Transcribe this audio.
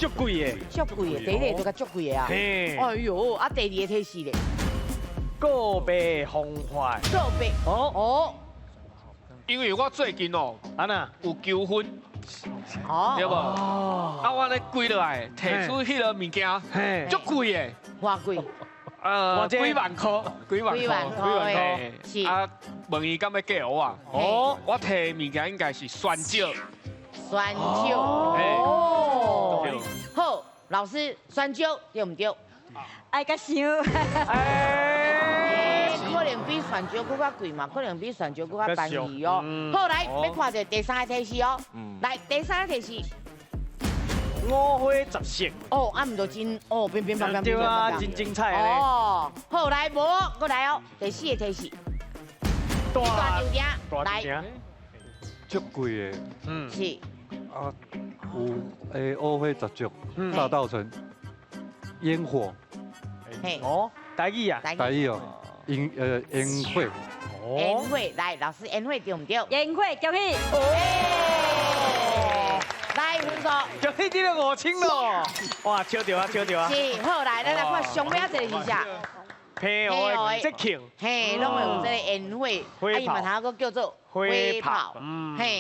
足贵的。足贵的，第一个就较足贵的啊。嘿，哎呦，啊，第二个提示咧，个别风坏。个别哦，哦因为我最近哦安娜。有求婚，对哦，无？哦。啊，我咧归落来，摕出迄个物件，嘿。足贵的，偌贵，几万块，几万几万块，块嘿是啊，问伊敢要嫁我啊？哦。我摕物件应该是酸椒，酸椒嘿哦。对好，老师，酸椒对唔对？爱甲想，哎。可能比蒜椒更较贵嘛，可能比蒜椒更较便宜哦。好，来，要看到第三个提示哦。来，第三个提示。五花十色。哦，啊，唔就真哦，变变变变变对啊，真精彩咧。哦，好，来，无，过来哦。第四个提示，大牛鼎，来，来。足贵的嗯。是啊，有乌花十足，大稻城烟火，嘿，哦，台语啊。来，台语哦，烟火，宴会，来，老师，宴会对唔对？宴会恭喜，来，分数。就迄啲了5000咯。哇，笑到啊，笑到啊。是，好来，咱来看上尾一个是啥？配合的即庆。嘿，拢会有这个宴会，啊，伊嘛通个叫做花花炮炮，嘿。